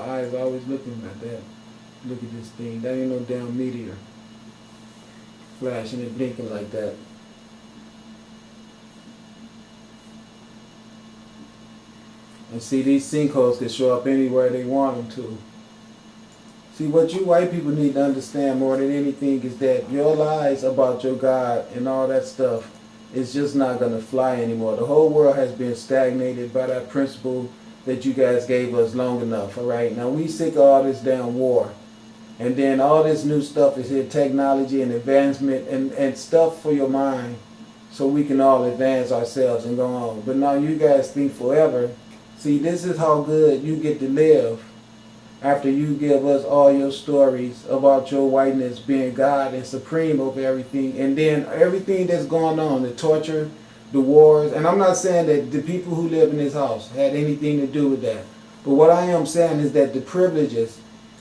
eyes always looking at that. Look at this thing. That ain't no damn meteor. Flashing and blinking like that. And see, these sinkholes can show up anywhere they want them to. See, what you white people need to understand more than anything is that your lies about your God and all that stuff is just not going to fly anymore. The whole world has been stagnated by that principle that you guys gave us long enough, all right? Now, we sick of all this damn war. And then all this new stuff is here, technology and advancement and stuff for your mind so we can all advance ourselves and go on. But now you guys think forever. See, this is how good you get to live after you give us all your stories about your whiteness being God and supreme over everything. And then everything that's going on, the torture, the wars. And I'm not saying that the people who live in this house had anything to do with that. But what I am saying is that the privileges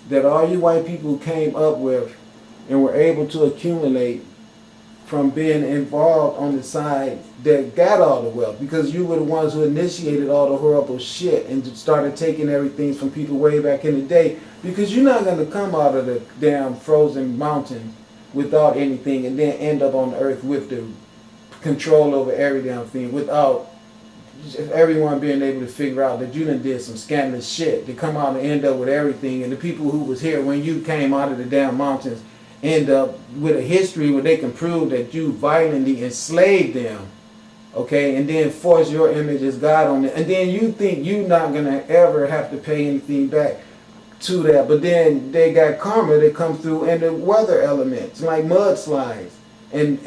that all you white people came up with and were able to accumulate from being involved on the side that got all the wealth, because you were the ones who initiated all the horrible shit and started taking everything from people way back in the day, because you're not going to come out of the damn frozen mountain without anything and then end up on the earth with the control over every damn thing without everyone being able to figure out that you done did some scandalous shit to come out and end up with everything. And the people who was here when you came out of the damn mountains end up with a history where they can prove that you violently enslaved them, okay, and then force your image as God on it. And then you think you're not going to ever have to pay anything back to that. But then they got karma that come through in the weather elements like mudslides and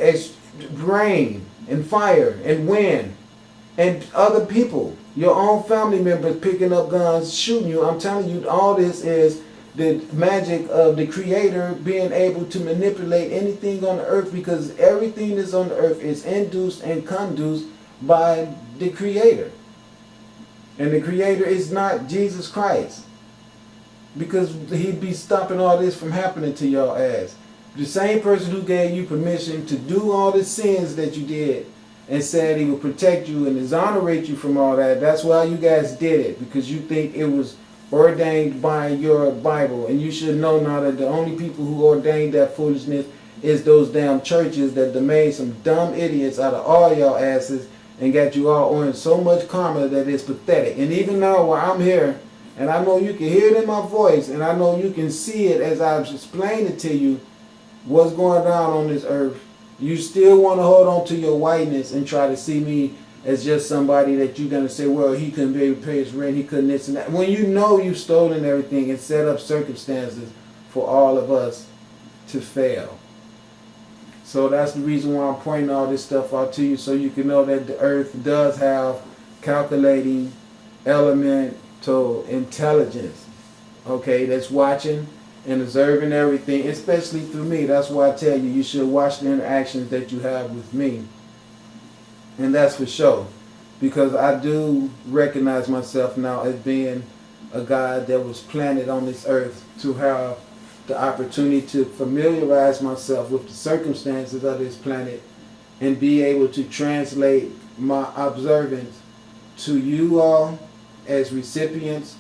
rain and fire and wind. And other people, your own family members picking up guns, shooting you. I'm telling you, all this is the magic of the Creator being able to manipulate anything on the earth, because everything that's on the earth is induced and conduced by the Creator. And the Creator is not Jesus Christ, because he'd be stopping all this from happening to your ass. The same person who gave you permission to do all the sins that you did and said he would protect you and exonerate you from all that. That's why you guys did it, because you think it was ordained by your Bible. And you should know now that the only people who ordained that foolishness is those damn churches that made some dumb idiots out of all y'all asses and got you all on so much karma that it's pathetic. And even now while I'm here, and I know you can hear it in my voice, and I know you can see it as I've explained it to you, what's going down on this earth, you still want to hold on to your whiteness and try to see me as just somebody that you're going to say, well, he couldn't be able to pay his rent, he couldn't this and that. When you know you've stolen everything and set up circumstances for all of us to fail. So that's the reason why I'm pointing all this stuff out to you, so you can know that the earth does have calculating elemental intelligence, okay, that's watching and observing everything, especially through me. That's why I tell you, you should watch the interactions that you have with me. And that's for sure. Because I do recognize myself now as being a God that was planted on this earth to have the opportunity to familiarize myself with the circumstances of this planet and be able to translate my observance to you all as recipients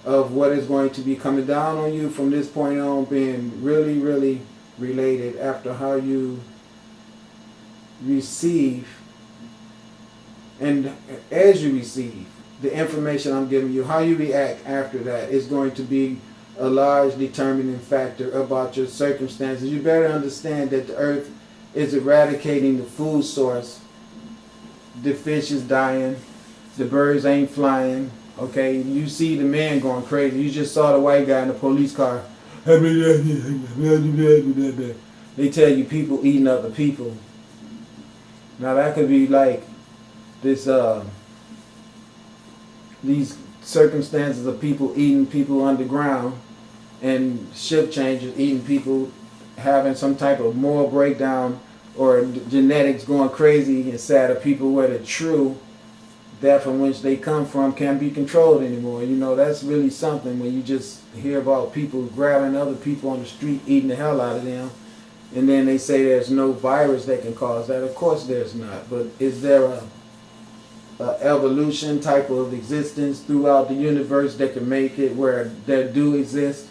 of what is going to be coming down on you from this point on, being really, really related after how you receive, and as you receive the information I'm giving you, how you react after that is going to be a large determining factor about your circumstances. You better understand that the earth is eradicating the food source. The fish is dying, the birds ain't flying. Okay, you see the man going crazy. You just saw the white guy in the police car. They tell you people eating other people. Now that could be like this, these circumstances of people eating people underground and shift changes eating people, having some type of moral breakdown or genetics going crazy inside of people where the true that from which they come from can't be controlled anymore. You know, that's really something when you just hear about people grabbing other people on the street, eating the hell out of them, and then they say there's no virus that can cause that. Of course there's not, but is there evolution type of existence throughout the universe that can make it where there do exist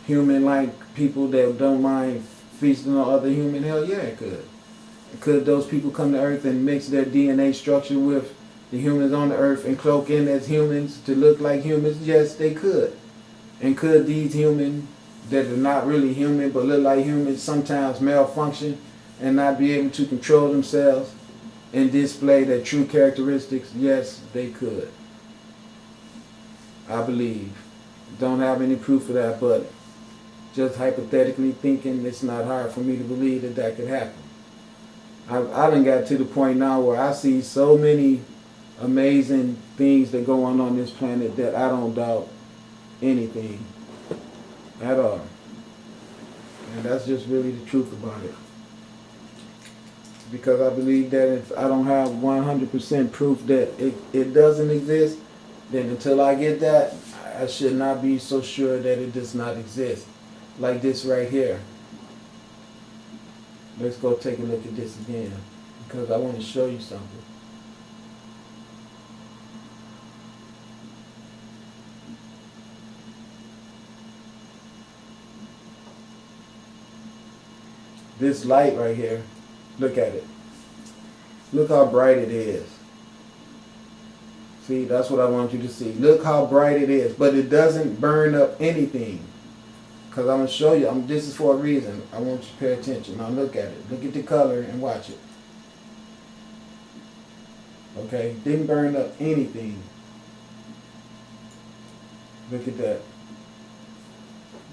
human-like people that don't mind feasting on other human? Hell yeah, it could. Could those people come to Earth and mix their DNA structure with the humans on the Earth and cloak in as humans to look like humans? Yes, they could. And could these humans that are not really human but look like humans sometimes malfunction and not be able to control themselves and display their true characteristics? Yes, they could. I believe. Don't have any proof of that, but just hypothetically thinking, it's not hard for me to believe that that could happen. I done got to the point now where I see so many amazing things that go on this planet that I don't doubt anything at all. And that's just really the truth about it. Because I believe that if I don't have 100% proof that it doesn't exist, then until I get that, I should not be so sure that it does not exist. Like this right here. Let's go take a look at this again, because I want to show you something. This light right here, look at it. Look how bright it is. See, that's what I want you to see. Look how bright it is, but it doesn't burn up anything. Because I'm going to show you, this is for a reason. I want you to pay attention. Now look at it. Look at the color and watch it. Okay, didn't burn up anything. Look at that.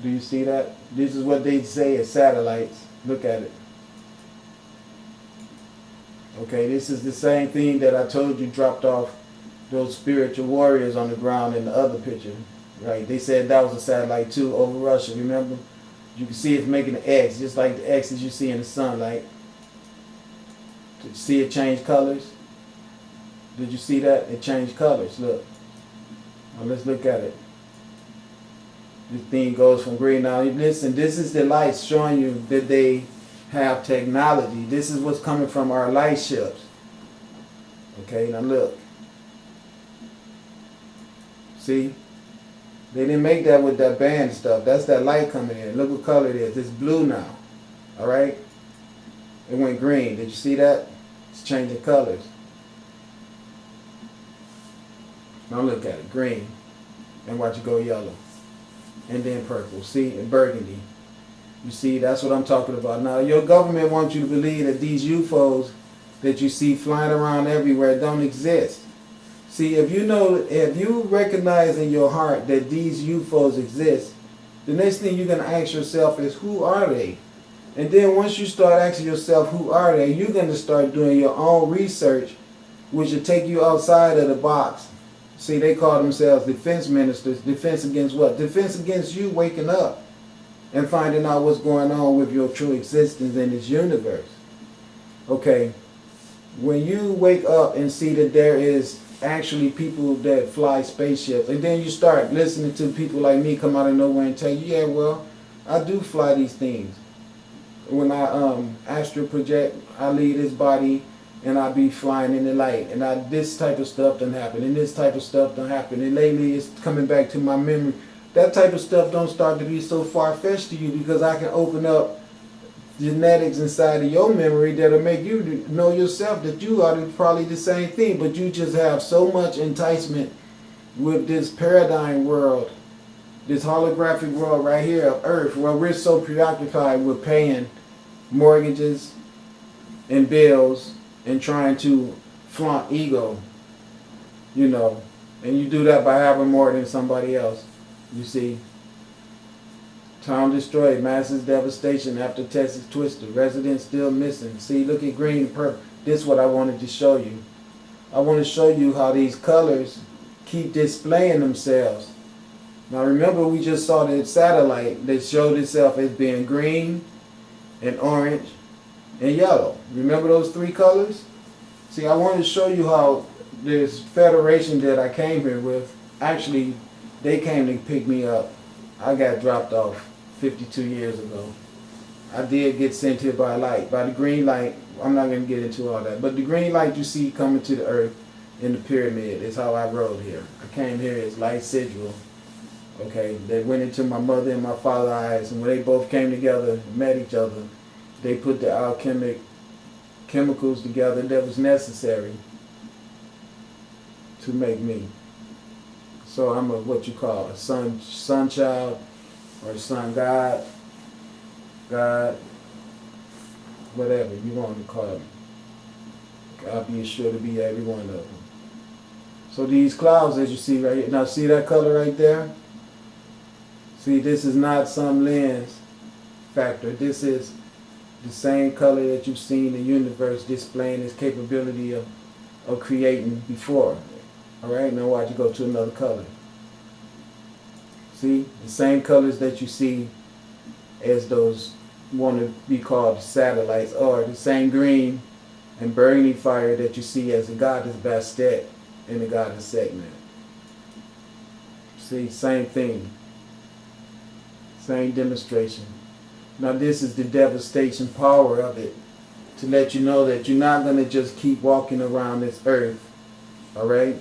Do you see that? This is what they say is satellites. Look at it. Okay, this is the same thing that I told you dropped off those spiritual warriors on the ground in the other picture. Right, they said that was a satellite too over Russia, remember? You can see it's making an X, just like the X's you see in the sunlight. Did you see it change colors? Did you see that? It changed colors, look. Now let's look at it. This thing goes from green. Now listen, this is the lights showing you that they have technology. This is what's coming from our light ships. Okay, now look. See? They didn't make that with that band stuff. That's that light coming in. Look what color it is. It's blue now. Alright? It went green. Did you see that? It's changing colors. Now look at it. Green. And watch it go yellow. And then purple. See? And burgundy. You see? That's what I'm talking about. Now your government wants you to believe that these UFOs that you see flying around everywhere don't exist. See, if you recognize in your heart that these UFOs exist, the next thing you're going to ask yourself is, who are they? And then once you start asking yourself, who are they, you're going to start doing your own research, which will take you outside of the box. See, they call themselves defense ministers. Defense against what? Defense against you waking up and finding out what's going on with your true existence in this universe. Okay, when you wake up and see that there is actually people that fly spaceships, and then you start listening to people like me come out of nowhere and tell you, yeah, well, I do fly these things. When I astral project, I leave this body and I be flying in the light, and this type of stuff done happen, and this type of stuff done happen, and lately it's coming back to my memory. That type of stuff don't start to be so far-fetched to you, because I can open up genetics inside of your memory that'll make you know yourself that you are probably the same thing, but you just have so much enticement with this paradigm world, this holographic world right here of Earth, where we're so preoccupied with paying mortgages and bills and trying to flaunt ego, you know, and you do that by having more than somebody else, you see. Town destroyed, massive devastation after Texas twister, residents still missing. See, look at green and purple. This is what I wanted to show you. I want to show you how these colors keep displaying themselves. Now remember, we just saw the satellite that showed itself as being green and orange and yellow. Remember those three colors? See, I wanted to show you how this federation that I came here with, actually, they came to pick me up. I got dropped off 52 years ago. I did get sent here by light, by the green light. I'm not going to get into all that. But the green light you see coming to the earth in the pyramid. Is how I rode here. I came here as light sigil. Okay, they went into my mother and my father's eyes, and when they both came together and met each other, they put the alchemic chemicals together that was necessary to make me. So I'm a what you call a sun child, or a sun god, whatever you want to call me. I'll be sure to be every one of them. So these clouds that you see right here, now see that color right there? See, this is not some lens factor. This is the same color that you've seen the universe displaying its capability of creating before. Alright, now watch you go to another color. See, the same colors that you see as those want to be called satellites, or the same green and burgundy fire that you see as the goddess Bastet and the goddess Sekhmet. See, same thing. Same demonstration. Now this is the devastation power of it, to let you know that you're not going to just keep walking around this earth. Alright?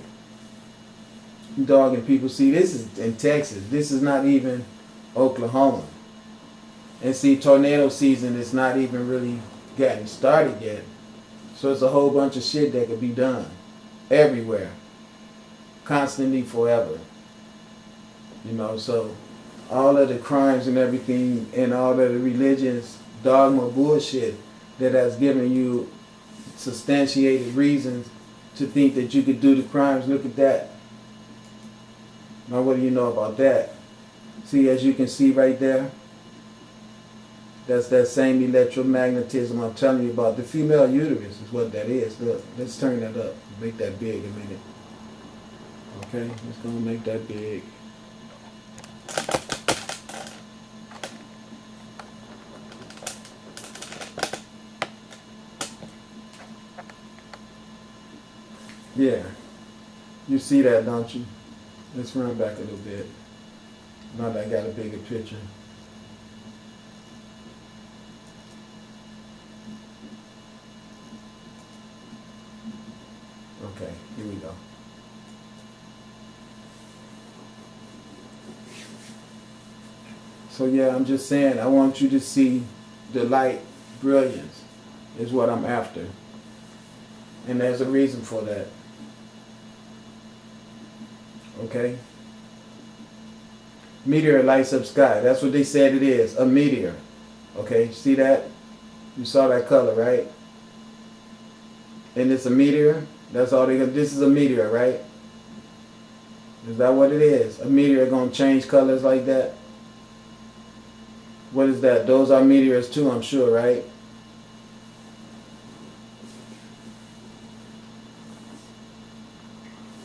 Dogging people. See, this is in Texas. This is not even Oklahoma. And see, tornado season is not even really getting started yet. So it's a whole bunch of shit that could be done. Everywhere. Constantly, forever. You know, so all of the crimes and everything and all of the religions, dogma bullshit that has given you substantiated reasons to think that you could do the crimes. Look at that. Now what do you know about that? See, as you can see right there, that's that same electromagnetism I'm telling you about. The female uterus is what that is. Look, let's turn that up. Make that big a minute. Okay, let's go make that big. Yeah, you see that, don't you? Let's run back a little bit. Now that I got a bigger picture. Okay, here we go. So yeah, I'm just saying, I want you to see the light brilliance is what I'm after. And there's a reason for that. Okay? Meteor lights up sky. That's what they said it is. A meteor. Okay? See that? You saw that color, right? And it's a meteor. That's all they got. This is a meteor, right? Is that what it is? A meteor gonna change colors like that? What is that? Those are meteors too, I'm sure, right?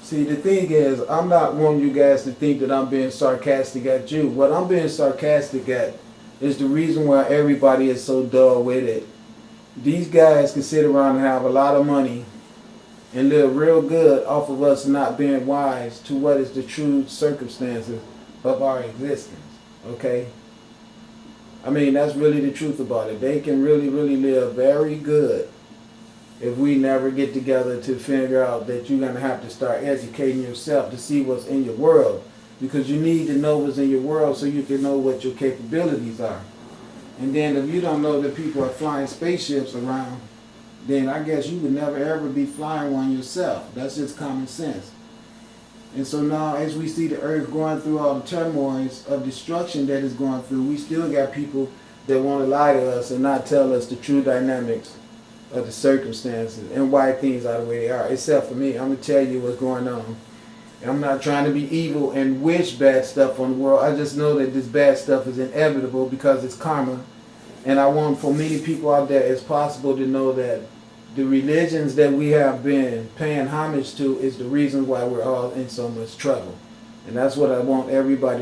See, the thing is, I'm not wanting you guys to think that I'm being sarcastic at you. What I'm being sarcastic at is the reason why everybody is so dull with it. These guys can sit around and have a lot of money and live real good off of us not being wise to what is the true circumstances of our existence. Okay? I mean, that's really the truth about it. They can really, really live very good if we never get together to figure out that you're going to have to start educating yourself to see what's in your world. Because you need to know what's in your world so you can know what your capabilities are. And then if you don't know that people are flying spaceships around, then I guess you would never ever be flying one yourself. That's just common sense. And so now as we see the earth going through all the turmoils of destruction that it's going through, we still got people that want to lie to us and not tell us the true dynamics of the circumstances and why things are the way they are. Except for me, I'm going to tell you what's going on. And I'm not trying to be evil and wish bad stuff on the world. I just know that this bad stuff is inevitable because it's karma. And I want for many people out there as possible to know that the religions that we have been paying homage to is the reason why we're all in so much trouble. And that's what I want everybody